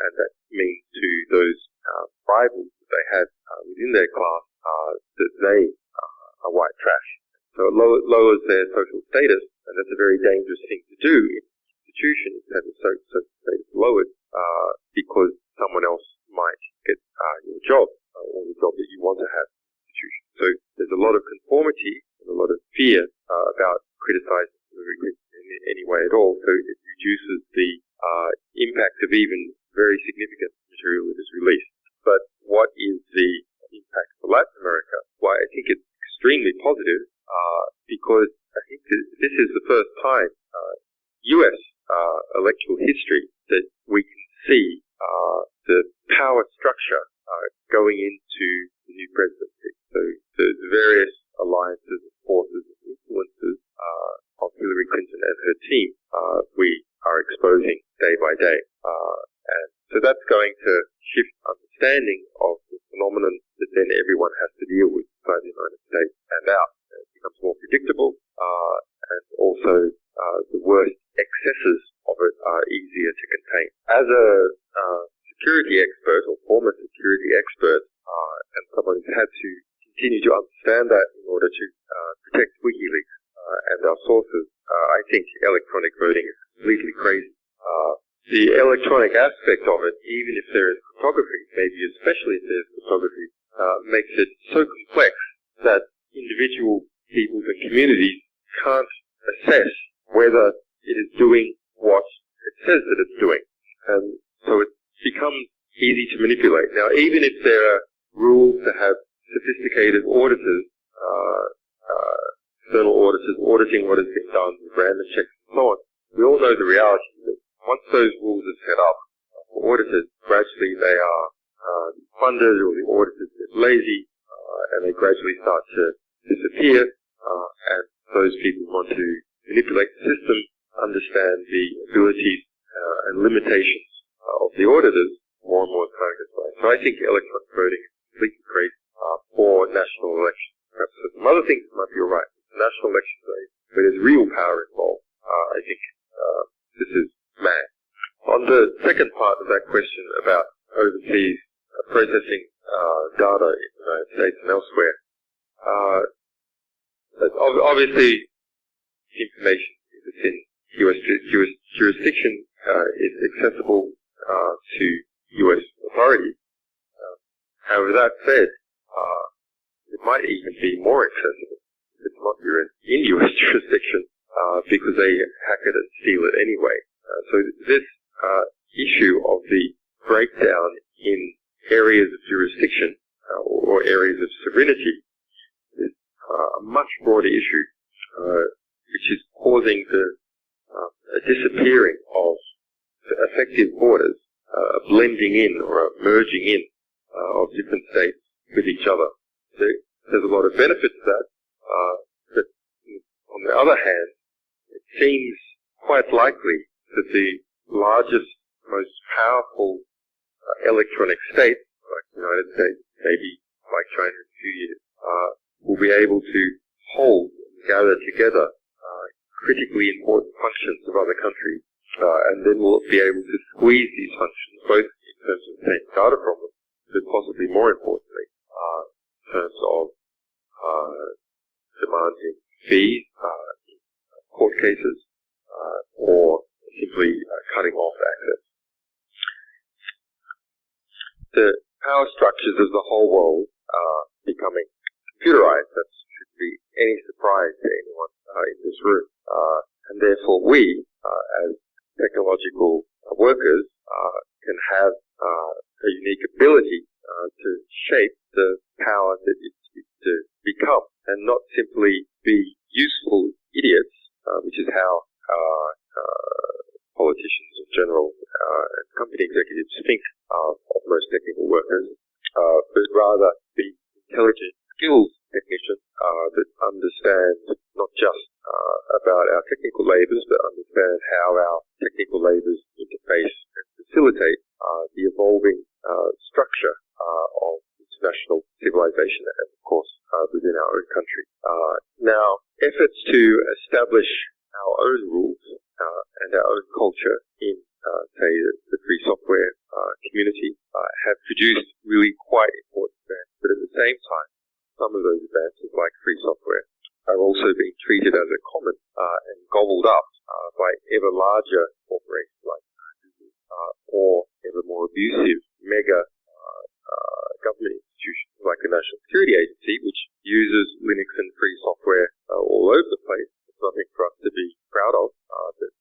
and that means to those rivals that they had within their class that they are white trash. So it lowers their social status, and that's a very dangerous thing to do in an institution, is to have the social status lowered because someone else might get your job or the job that you want to have in the institution. So there's a lot of conformity and a lot of fear about criticizing Hillary Clinton in any way at all. So it reduces the impact of even very significant material that is released. But what is the impact for Latin America? Well, I think it's extremely positive because I think this is the first time U.S. Electoral history that we can see the power structure going into the new presidency. So the various alliances, forces, and influences of Hillary Clinton and her team we are exposing day by day. And so that's going to shift understanding of the phenomenon that then everyone has to deal with inside the United States and out. It becomes more predictable, and also the worst excesses of it are easier to contain. As a security expert or former security expert, and someone who's had to continue to understand that in order to protect WikiLeaks and our sources, I think electronic voting is completely crazy. The electronic aspect of it, even if there is cryptography, maybe especially if there's cryptography, makes it so complex that individual peoples and communities can't assess whether it is doing what it says that it's doing. And so it becomes easy to manipulate. Now, even if there are rules to have sophisticated auditors, external auditors auditing what has been done, random checks and so on, we all know the reality that once those rules are set up for auditors, gradually they are funded, or the auditors get lazy, and they gradually start to disappear, and those people want to manipulate the system, understand the abilities and limitations of the auditors, more and more time goes by. So I think electronic voting is completely crazy for national elections. Perhaps for some other things it might be alright. National elections, but there's real power involved. I think this is mad. On the second part of that question about overseas processing data in the United States and elsewhere, obviously information that's in U.S. jurisdiction is accessible to U.S. authorities. However, that said, it might even be more accessible if it's not in U.S. jurisdiction because they hack it and steal it anyway. So this issue of the breakdown in areas of jurisdiction or areas of sovereignty is a much broader issue, which is causing the disappearing of effective borders, a blending in or a merging in of different states with each other. So there's a lot of benefit to that, but on the other hand, it seems quite likely that the largest, most powerful electronic states, like the United States, maybe like China in a few years, will be able to hold and gather together critically important functions of other countries, and then we'll be able to squeeze these functions, both in terms of obtaining data from them, but possibly more importantly, in terms of demanding fees in court cases, or simply cutting off access. The power structures of the whole world are becoming computerized. That shouldn't be any surprise to anyone in this room. And therefore we, as technological workers, can have a unique ability to shape the power that it's to become, and not simply be useful idiots, which is how politicians in general and company executives think of most technical workers, but rather be intelligent, skilled technicians that understand not just about our technical labours, but understand how our technical labours interface and facilitate the evolving structure of international civilization and, of course, within our own country. Now, efforts to establish our own rules and our own culture in, say, the free software produced really quite important advances, but at the same time, some of those advances, like free software, are also being treated as a common and gobbled up by ever larger corporations like Google or ever more abusive mega government institutions like the National Security Agency, which uses Linux and free software all over the place. It's nothing for us to be proud of. That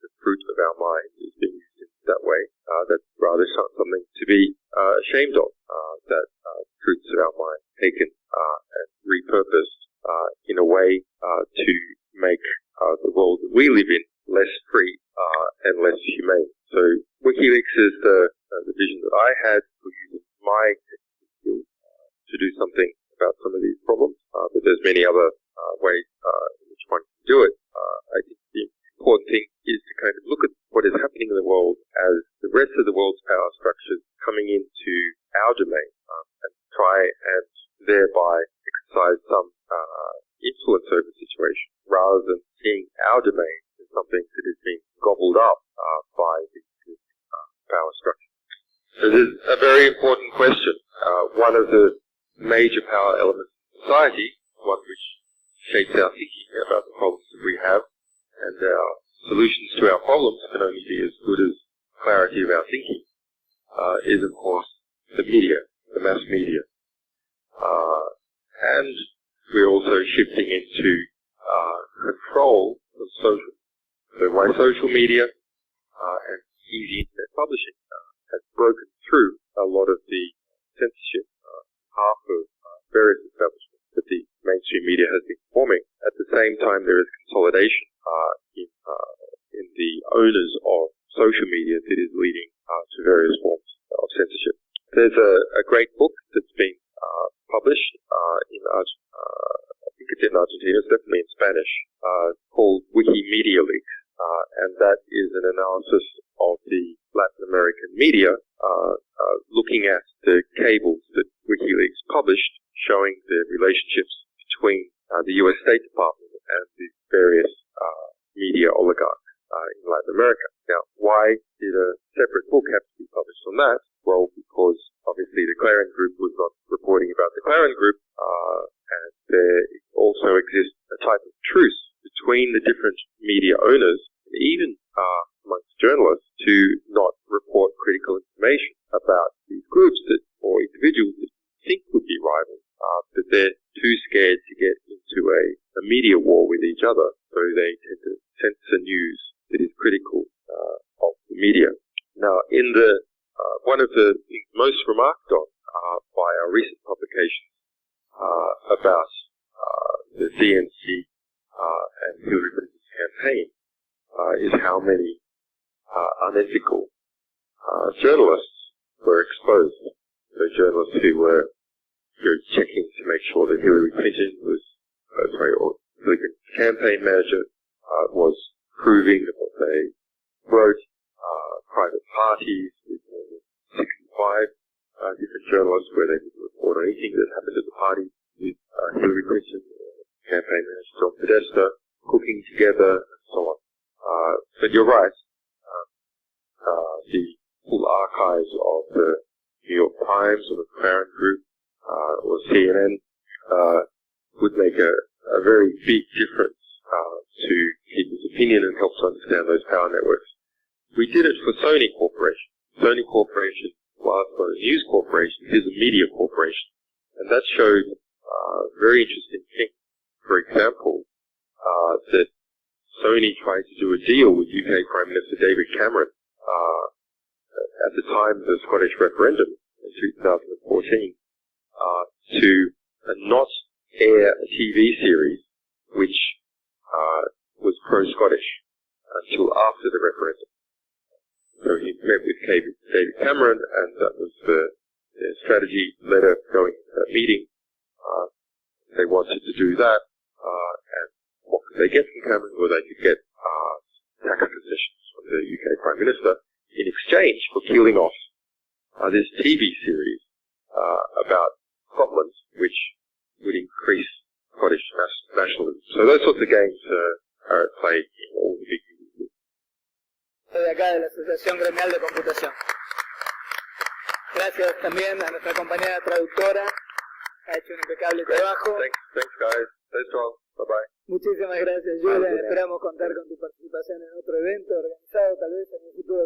the fruit of our mind is being used in that way. That's rather something to be ashamed of. That fruits of our mind taken and repurposed in a way to make the world that we live in less free and less humane. So WikiLeaks is the vision that I had for using my technical skills to do something about some of these problems, but there's many other ways in which one can do it. I think the important thing is to kind of look at what is happening in the world as the rest of the world's power structures coming into our domain and try and thereby exercise some influence over the situation, rather than seeing our domain as something that is being gobbled up by the power structure. So this is a very important question. One of the major power elements of society, one which shapes our thinking about the problems that we have, and our solutions to our problems can only be as good as clarity of our thinking, is of course the media, the mass media. And we're also shifting into control of social. So why social media and easy internet publishing has broken through a lot of the censorship half of various establishments that the mainstream media has been performing. At the same time, there is consolidation in the owners of social media that is leading to various forms of censorship. There's a great book that's been published in I think it's in Argentina, it's definitely in Spanish, called Wikimedia Leaks, and that is an analysis of the Latin American media looking at the cables that WikiLeaks published, showing the relationships between the US State Department and the various media oligarchs in Latin America. Now, why did a separate book have to be published on that? Well, because obviously the Clarion Group was not reporting about the Clarion Group, and there also exists a type of truce between the different media owners, and even amongst journalists, to not report critical information about these groups that, or individuals that you think would be rivals, but they're too scared to get into a media war with each other, so they tend to censor news that is critical of the media. Now, in the one of the things most remarked on by our recent publications about the DNC and Hillary Clinton's campaign is how many unethical journalists were exposed. So journalists who were checking to make sure that Hillary Clinton was, or Hillary Clinton's campaign manager was proving that what they wrote, private parties with more than 65 different journalists where they would report on anything that happened at the party with Hillary Clinton, campaign manager John Podesta, cooking together, and so on. But you're right, the full archives of the New York Times or the Clarion Group or CNN would make a very big difference to people's opinion and help to understand those power networks. We did it for Sony Corporation. Sony Corporation, whilst not a news corporation, is a media corporation. And that showed very interesting things. For example, that Sony tried to do a deal with UK Prime Minister David Cameron at the time of the Scottish referendum in 2014 to not air a TV series which was pro-Scottish until after the referendum. So he met with David Cameron, and that was the strategy letter going to that meeting. They wanted to do that, and what could they get from Cameron? Well, they could get tax concessions from the UK Prime Minister in exchange for killing off this TV series about Scotland, which would increase Scottish nationalism. So those sorts of games are at play in all the big movies. De acá de la Asociación Gremial de Computación. Gracias también a nuestra compañera traductora, ha hecho un impecable trabajo. Thanks guys. Stay strong. Bye bye. Muchísimas gracias, Julian. Esperamos contar con tu participación en otro evento organizado, tal vez en el futuro.